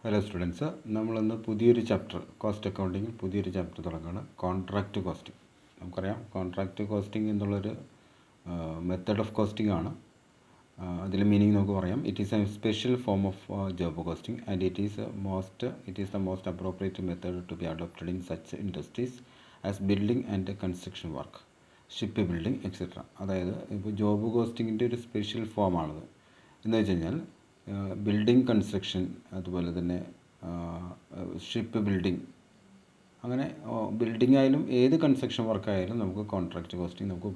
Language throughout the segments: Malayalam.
ഹലോ സ്റ്റുഡൻസ്, നമ്മളിന്ന് പുതിയൊരു ചാപ്റ്റർ കോസ്റ്റ് അക്കൗണ്ടിങ്ങിൽ പുതിയൊരു ചാപ്റ്റർ തുടങ്ങുകയാണ്. Contract costing. നമുക്കറിയാം കോൺട്രാക്റ്റ് കോസ്റ്റിംഗ് എന്നുള്ളൊരു മെത്തേഡ് ഓഫ് കോസ്റ്റിംഗ് ആണ്. അതിലെ മീനിങ് നമുക്ക് പറയാം. It is A special form of job costing and it is the most appropriate method to be adopted in such industries as building and construction work, ship building etcetera. അതായത് ഇപ്പോൾ ജോബ് കോസ്റ്റിങ്ങിൻ്റെ ഒരു സ്പെഷ്യൽ ഫോമാണത്. എന്ന് വെച്ച് കഴിഞ്ഞാൽ ബിൽഡിംഗ് കൺസ്ട്രക്ഷൻ, അതുപോലെ തന്നെ ഷിപ്പ് ബിൽഡിംഗ്, അങ്ങനെ ബിൽഡിംഗ് ആയാലും ഏത് കൺസ്ട്രക്ഷൻ വർക്കായാലും നമുക്ക് കോൺട്രാക്റ്റ് കോസ്റ്റിംഗ് നമുക്ക്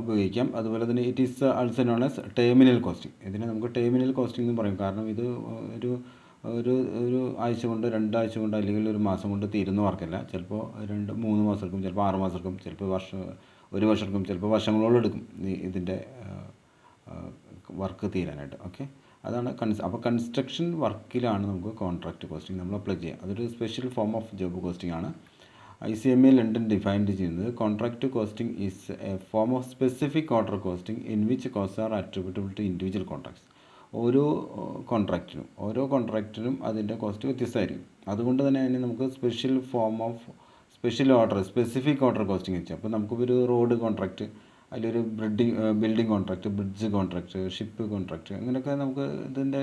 ഉപയോഗിക്കാം. അതുപോലെ തന്നെ it is also known as terminal costing. ഇതിനെ നമുക്ക് ടേമിനൽ കോസ്റ്റിംഗ് എന്ന് പറയും. കാരണം ഇത് ഒരു ഒരു ഒരു ആഴ്ച കൊണ്ട്, 2 ആഴ്ച കൊണ്ട്, അല്ലെങ്കിൽ ഒരു മാസം കൊണ്ട് തീരുന്ന വർക്കല്ല. ചിലപ്പോൾ 2-3 മാസം എടുക്കും, ചിലപ്പോൾ 6 മാസം എടുക്കും, ചിലപ്പോൾ ഒരു വർഷം എടുക്കും, ചിലപ്പോൾ വർഷങ്ങളോളം എടുക്കും ഇതിൻ്റെ വർക്ക് തീരാനായിട്ട്. ഓക്കെ, അതാണ് അപ്പോൾ കൺസ്ട്രക്ഷൻ വർക്കിലാണ് നമുക്ക് കോൺട്രാക്റ്റ് കോസ്റ്റിംഗ് നമ്മൾ അപ്ലൈ ചെയ്യുക. അതൊരു special form of job costing ആണ്. ICMA ലണ്ടൻ ഡിഫൈൻ ചെയ്യുന്നത് contract costing is a form of specific order costing in which cost are attributable to individual contracts. ഓരോ കോൺട്രാക്റ്റിനും അതിൻ്റെ കോസ്റ്റ് വ്യത്യസ്തമായിരിക്കും. അതുകൊണ്ട് തന്നെ അതിന് നമുക്ക് special order, specific order costing വെച്ചാൽ. അപ്പോൾ നമുക്കൊരു റോഡ് കോൺട്രാക്റ്റ്, അതിലൊരു building contract, bridge contract, ship contract, അങ്ങനെയൊക്കെ നമുക്ക് ഇതിൻ്റെ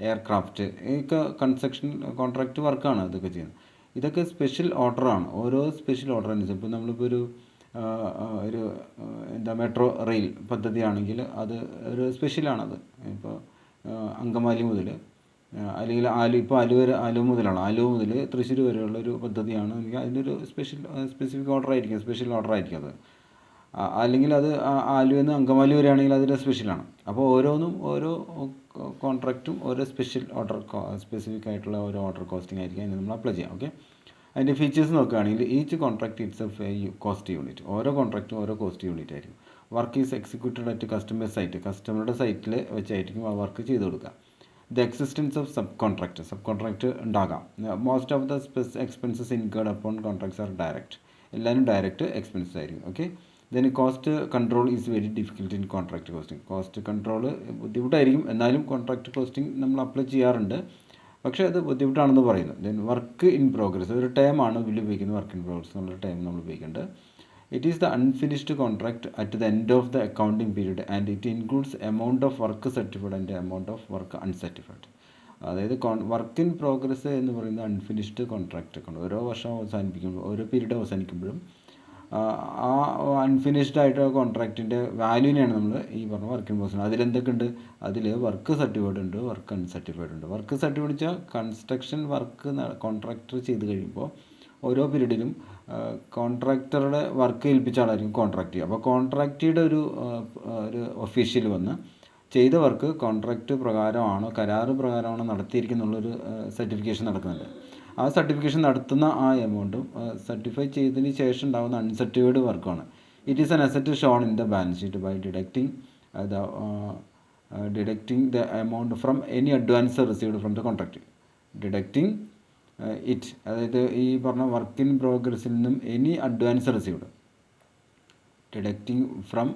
എയർക്രാഫ്റ്റ്, ഇതൊക്കെ കൺസ്ട്രക്ഷൻ കോൺട്രാക്റ്റ് വർക്കാണ് ഇതൊക്കെ ചെയ്യുന്നത്. ഇതൊക്കെ സ്പെഷ്യൽ ഓർഡറാണ്. ഓരോ സ്പെഷ്യൽ ഓർഡർ അനുസരിച്ച് ഇപ്പോൾ നമ്മളിപ്പോൾ ഒരു മെട്രോ റെയിൽ പദ്ധതിയാണെങ്കിൽ അത് ഒരു സ്പെഷ്യലാണത്. ഇപ്പോൾ അങ്കമാലി മുതൽ അല്ലെങ്കിൽ ആലുവ മുതൽ തൃശ്ശൂർ വരെയുള്ള ഒരു പദ്ധതിയാണ്. അതിൻ്റെ ഒരു സ്പെസിഫിക് ഓർഡർ ആയിരിക്കും, സ്പെഷ്യൽ ഓർഡർ ആയിരിക്കും അത്. അല്ലെങ്കിൽ അത് ആലുവയിൽ നിന്ന് അങ്കമാലി വരെയാണെങ്കിൽ അതൊരു സ്പെഷ്യലാണ്. അപ്പോൾ ഓരോ കോൺട്രാക്റ്റും ഓരോ സ്പെസിഫിക് ആയിട്ടുള്ള ഓരോ ഓർഡർ കോസ്റ്റിംഗ് ആയിരിക്കും അതിന് നമ്മൾ അപ്ലൈ ചെയ്യാം. ഓക്കെ, അതിൻ്റെ ഫീച്ചേഴ്സ് നോക്കുകയാണെങ്കിൽ each contract itself a cost unit. ഓരോ കോൺട്രാക്റ്റും ഓരോ കോസ്റ്റ് യൂണിറ്റ് ആയിരിക്കും. Work is executed at customer site. കസ്റ്റമറുടെ സൈറ്റിൽ വെച്ചായിരിക്കും ആ വർക്ക് ചെയ്ത് കൊടുക്കുക. The existence of subcontract ഉണ്ടാകാം. Most of the expenses incurred upon contracts are direct. എല്ലാവരും ഡയറക്റ്റ് എക്സ്പെൻസസ് ആയിരിക്കും. Okay, then cost control is very difficult in contract costing. Cost control ബുദ്ധിമുട്ടായിരിക്കും, എന്നാലും കോൺട്രാക്റ്റ് കോസ്റ്റിംഗ് നമ്മൾ അപ്ലൈ ചെയ്യാറുണ്ട്. പക്ഷേ അത് ബുദ്ധിമുട്ടാണെന്ന് പറയുന്നു. ദെൻ വർക്ക് ഇൻ പ്രോഗ്രസ്, ഒരു ടൈമാണ് ഇതിൽ ഉപയോഗിക്കുന്നത്. വർക്ക് ഇൻ പ്രോഗ്രസ് എന്നുള്ള ടൈം നമ്മൾ ഉപയോഗിക്കേണ്ടത്. It is the unfinished contract at the end of the accounting period and it includes amount of work certified and amount of work uncertified. അതായത് വർക്ക് ഇൻ പ്രോഗ്രസ് എന്ന് പറയുന്നത് അൺഫിനിഷ്ഡ് കോൺട്രാക്റ്റ് ഒക്കെ ഉണ്ട്. ഓരോ വർഷം അവസാനിപ്പിക്കുമ്പോൾ, ഓരോ പീരീഡ് അവസാനിക്കുമ്പോഴും ആ അൺഫിനിഷ്ഡ് ആയിട്ട് കോൺട്രാക്റ്റിൻ്റെ വാല്യൂവിനെയാണ് നമ്മൾ ഈ പറഞ്ഞ വർക്ക് ഇൻ പ്രോഗ്രസ്. അതിലെന്തൊക്കെ ഉണ്ട്? അതിൽ വർക്ക് സർട്ടിഫൈഡ് ഉണ്ട്, വർക്ക് അൺസർട്ടിഫൈഡ് ഉണ്ട്. വർക്ക് സർട്ടിഫൈഡ് വെച്ചാൽ കൺസ്ട്രക്ഷൻ വർക്ക് കോൺട്രാക്ടർ ചെയ്ത് കഴിയുമ്പോൾ ഓരോ പീരീഡിലും കോൺട്രാക്ടറുടെ വർക്ക് ഏൽപ്പിച്ച ആളായിരിക്കും കോൺട്രാക്ട് ചെയ്യുക. അപ്പോൾ കോൺട്രാക്റ്റിയുടെ ഒരു ഒഫീഷ്യൽ വന്ന് ചെയ്ത വർക്ക് കോൺട്രാക്റ്റ് പ്രകാരമാണോ, കരാറ് പ്രകാരമാണോ നടത്തിയിരിക്കുന്നുള്ളൊരു സർട്ടിഫിക്കേഷൻ നടക്കുന്നുണ്ട്. ആ സർട്ടിഫിക്കേഷൻ നടത്തുന്ന ആ എമൗണ്ടും സർട്ടിഫൈ ചെയ്തതിന് ശേഷം ഉണ്ടാകുന്ന അൺസർട്ടിഫൈഡ് വർക്കാണ്. It is an asset shown in the balance sheet by deducting the amount from any advance received from the contract. Deducting it, അതായത് ഈ പറഞ്ഞ വർക്ക് ഇൻ പ്രോഗ്രസ്സിൽ നിന്നും any advance received, deducting from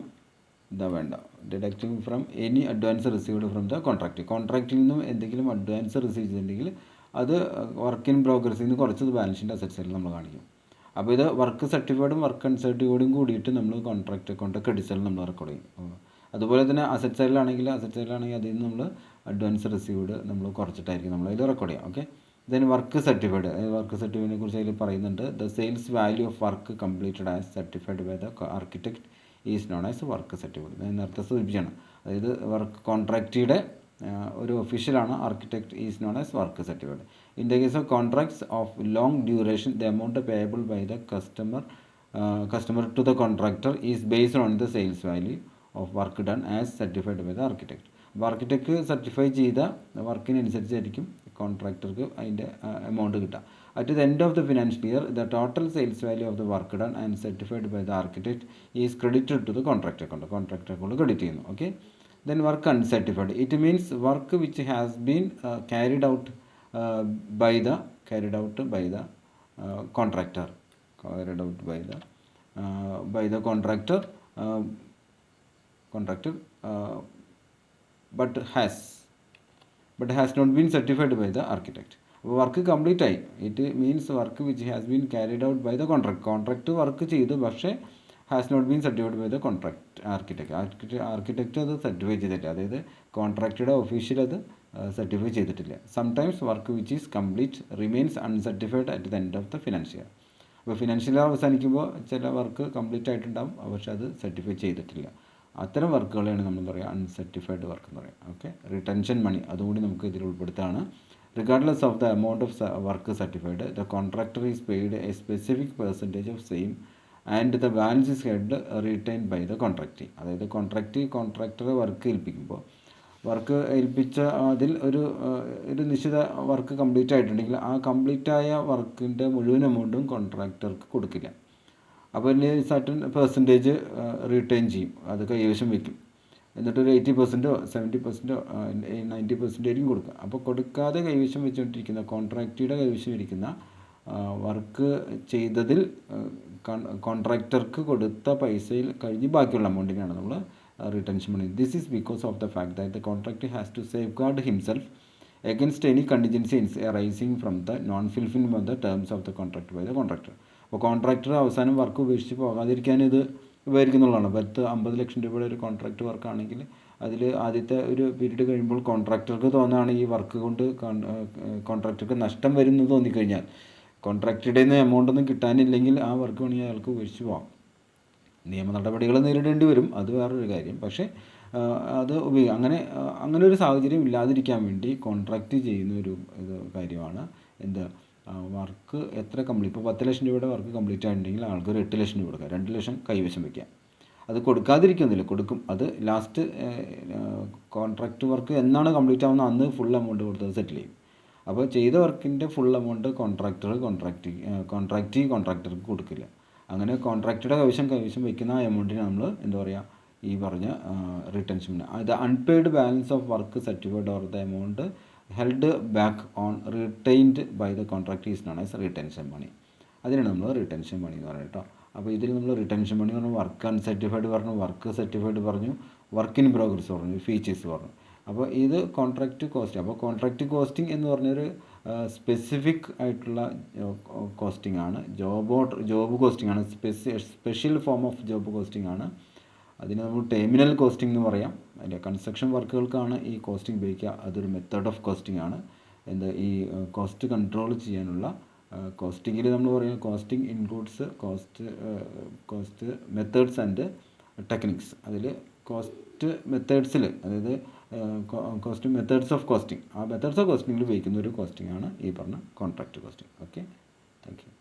any advance received from the കോൺട്രാക്റ്റിൽ നിന്നും എന്തെങ്കിലും അഡ്വാൻസ് റിസീവ് ചെയ്തിട്ടുണ്ടെങ്കിൽ അത് വർക്ക് ഇൻ പ്രോഗ്രസ്സിൽ നിന്ന് കുറച്ചത് ബാലൻസ് ഷീറ്റ് അസറ്റ് സൈഡിൽ നമ്മൾ കാണിക്കും. അപ്പോൾ ഇത് വർക്ക് സർട്ടിഫൈഡും വർക്ക് അൺസർട്ടിഫൈഡും കൂടിയിട്ട് നമ്മൾ കോൺട്രാക്റ്റ് അക്കൗണ്ട് ക്രെഡിറ്റ് സൈഡിൽ നമ്മൾ റെക്കോർഡ് ചെയ്യും. അതുപോലെ തന്നെ അസറ്റ് സൈഡിലാണെങ്കിൽ അതിൽ നിന്ന് നമ്മൾ അഡ്വാൻസ് റിസീവ്ഡ് നമ്മൾ കുറച്ചിട്ടായിരിക്കും നമ്മൾ അതിൽ റെക്കോർഡ് ചെയ്യാം. ഓക്കെ, ദെൻ വർക്ക് സർട്ടിഫൈഡിനെ കുറിച്ച് അതിൽ പറയുന്നുണ്ട്. The sales value of work completed as certified by the architect is known as work certified. നേരത്തെ സൂചിപ്പിച്ചാണ്. അതായത് വർക്ക് കോൺട്രാക്റ്റിയുടെ ഒരു ഒഫീഷ്യലാണ് architect is known as work certified. In the case of contracts of long duration the amount payable by the customer to the contractor is based on the sales value of work done as certified by the architect. അപ്പോൾ ആർക്കിടെക്ട് സർട്ടിഫൈ ചെയ്ത വർക്കിനനുസരിച്ചായിരിക്കും കോൺട്രാക്ടർക്ക് അതിൻ്റെ എമൗണ്ട് കിട്ടുക. At the end of the financial year the total sales value of the work done and certified by the architect is credited to the contract account credit ചെയ്യുന്നു. Okay, then work uncertified, it means work which has been carried out by the contractor, but but has not been certified by the architect. അപ്പോൾ വർക്ക് കംപ്ലീറ്റ് ആയി, it means work which has been carried out by the contract work ചെയ്തു, പക്ഷേ has not been certified by the architect അത് സർട്ടിഫൈ ചെയ്തിട്ടില്ല, അതായത് കോൺട്രാക്റ്റയുടെ ഒഫീഷ്യൽ അത് സർട്ടിഫൈ ചെയ്തിട്ടില്ല. Sometimes work which is complete remains uncertified at the end of the financial year. അപ്പോൾ ഫിനാൻഷ്യൽ ഇയർ അവസാനിക്കുമ്പോൾ ചില വർക്ക് കംപ്ലീറ്റ് ആയിട്ടുണ്ടാകും, പക്ഷേ അത് സർട്ടിഫൈ ചെയ്തിട്ടില്ല. അത്തരം വർക്കുകളെയാണ് നമ്മൾ പറയുക അൺസർട്ടിഫൈഡ് വർക്ക് എന്ന് പറയുക. ഓക്കെ, റിട്ടൻഷൻ മണി അതുകൂടി നമുക്ക് ഇതിൽ ഉൾപ്പെടുത്താണ്. Regardless of the amount of work certified, the contractor is paid a specific percentage of same and the balance is held retained by the contractee. അതായത് കോൺട്രാക്ടറെ വർക്ക് ഏൽപ്പിക്കുമ്പോൾ വർക്ക് ഏൽപ്പിച്ച അതിൽ ഒരു നിശ്ചിത വർക്ക് കംപ്ലീറ്റ് ആയിട്ടുണ്ടെങ്കിൽ ആ കംപ്ലീറ്റ് ആയ വർക്കിൻ്റെ മുഴുവൻ എമൗണ്ടും കോൺട്രാക്ടർക്ക് കൊടുക്കില്ല. അപ്പോൾ അതിൽ സർട്ടൻ പെർസെൻറ്റേജ് റിട്ടൈൻ ചെയ്യും, അത് കൈവശം വയ്ക്കും. എന്നിട്ടൊരു 80%, 70%, 90% കൊടുക്കുക. അപ്പോൾ കൊടുക്കാതെ കൈവശം വെച്ചുകൊണ്ടിരിക്കുന്ന കോൺട്രാക്റ്റിയുടെ കൈവശം ഇരിക്കുന്ന വർക്ക് ചെയ്തതിൽ കോൺട്രാക്ടർക്ക് കൊടുത്ത പൈസയിൽ കഴിഞ്ഞ് ബാക്കിയുള്ള എമൗണ്ടിനാണ് നമ്മൾ retention money. This is because of the fact that the contractor has to safeguard himself against any contingencies arising from the non-fulfillment of the terms of the contract by the contractor. അപ്പോൾ കോൺട്രാക്ടർ അവസാനം വർക്ക് ഉപേക്ഷിച്ച് പോകാതിരിക്കാൻ ഇത് ഉപകരിക്കുന്നുള്ളതാണ്. 50 ലക്ഷം രൂപയുടെ ഒരു കോൺട്രാക്ട് വർക്കാണെങ്കിൽ അതിൽ ആദ്യത്തെ ഒരു പീരീഡ് കഴിയുമ്പോൾ കോൺട്രാക്ടർക്ക് തോന്നുകയാണ് ഈ വർക്ക് കൊണ്ട് കോൺട്രാക്ടർക്ക് നഷ്ടം വരുമെന്ന് തോന്നിക്കഴിഞ്ഞാൽ, കോൺട്രാക്ടറുടെ നിന്ന് എമൗണ്ട് ഒന്നും കിട്ടാനില്ലെങ്കിൽ ആ വർക്ക് വേണമെങ്കിൽ അയാൾക്ക് ഉപേക്ഷിച്ച് പോകാം. നിയമ നടപടികൾ നേരിടേണ്ടി വരും, അത് വേറൊരു കാര്യം. പക്ഷേ അത് അങ്ങനെ ഒരു സാഹചര്യം ഇല്ലാതിരിക്കാൻ വേണ്ടി കോൺട്രാക്റ്റ് ചെയ്യുന്ന ഒരു കാര്യമാണ് എന്ത്, വർക്ക് എത്ര കംപ്ലീറ്റ്, ഇപ്പോൾ 10 ലക്ഷം രൂപയുടെ വർക്ക് കംപ്ലീറ്റ് ആയിട്ടുണ്ടെങ്കിൽ ആൾക്ക് ഒരു 8 ലക്ഷം രൂപ കൊടുക്കുക, 2 ലക്ഷം കൈവശം വയ്ക്കുക. അത് കൊടുക്കാതിരിക്കുന്നില്ല, കൊടുക്കും. അത് ലാസ്റ്റ് കോൺട്രാക്റ്റ് വർക്ക് എന്നാണ് കംപ്ലീറ്റ് ആവുന്നത് അന്ന് ഫുൾ എമൗണ്ട് കൊടുത്തത് സെറ്റിൽ ചെയ്യും. അപ്പോൾ ചെയ്ത വർക്കിൻ്റെ ഫുൾ എമൗണ്ട് കോൺട്രാക്ടർക്ക് കൊടുക്കില്ല. അങ്ങനെ കോൺട്രാക്ടറുടെ കൈവശം വയ്ക്കുന്ന ആ എമൗണ്ടിന് നമ്മൾ എന്താ പറയുക, ഈ പറഞ്ഞ retention. The unpaid balance of work certified or the amount held back on retained by the contract is known as retention money. അതിനാണ് നമ്മൾ റിട്ടൻഷൻ മണി എന്ന് പറയുന്നത് കേട്ടോ. അപ്പോൾ ഇതിൽ നമ്മൾ റിട്ടൻഷൻ മണി പറഞ്ഞു, വർക്ക് അൺസർട്ടിഫൈഡ് പറഞ്ഞു, വർക്ക് സർട്ടിഫൈഡ് പറഞ്ഞു, വർക്ക് ഇൻ പ്രോഗ്രസ് പറഞ്ഞു, ഫീച്ചേഴ്സ് പറഞ്ഞു. അപ്പോൾ ഇത് കോൺട്രാക്റ്റ് കോസ്റ്റ്. അപ്പോൾ കോൺട്രാക്റ്റ് കോസ്റ്റിംഗ് എന്ന് പറഞ്ഞൊരു സ്പെസിഫിക് ആയിട്ടുള്ള കോസ്റ്റിംഗ് ആണ്. ജോബ് കോസ്റ്റിംഗ് ആണ്, special form of job costing ആണ്. അതിന് നമ്മൾ ടേമിനൽ കോസ്റ്റിംഗ് എന്ന് പറയാം. അതിൻ്റെ കൺസ്ട്രക്ഷൻ വർക്കുകൾക്കാണ് ഈ കോസ്റ്റിംഗ് ഉപയോഗിക്കുക. അതൊരു മെത്തേഡ് ഓഫ് കോസ്റ്റിംഗ് ആണ്. ഈ കോസ്റ്റ് കൺട്രോൾ ചെയ്യാനുള്ള കോസ്റ്റിങ്ങിൽ നമ്മൾ പറയുക costing includes cost methods and techniques. അതിൽ കോസ്റ്റ് മെത്തേഡ്സിൽ, അതായത് കോസ്റ്റ് മെത്തേഡ്സ് ഓഫ് കോസ്റ്റിംഗ്, ആ മെത്തേഡ്സ് ഓഫ് കോസ്റ്റിങ്ങിൽ ഉപയോഗിക്കുന്ന ഒരു കോസ്റ്റിംഗ് ആണ് ഈ പറഞ്ഞ contract costing. Okay, thank you.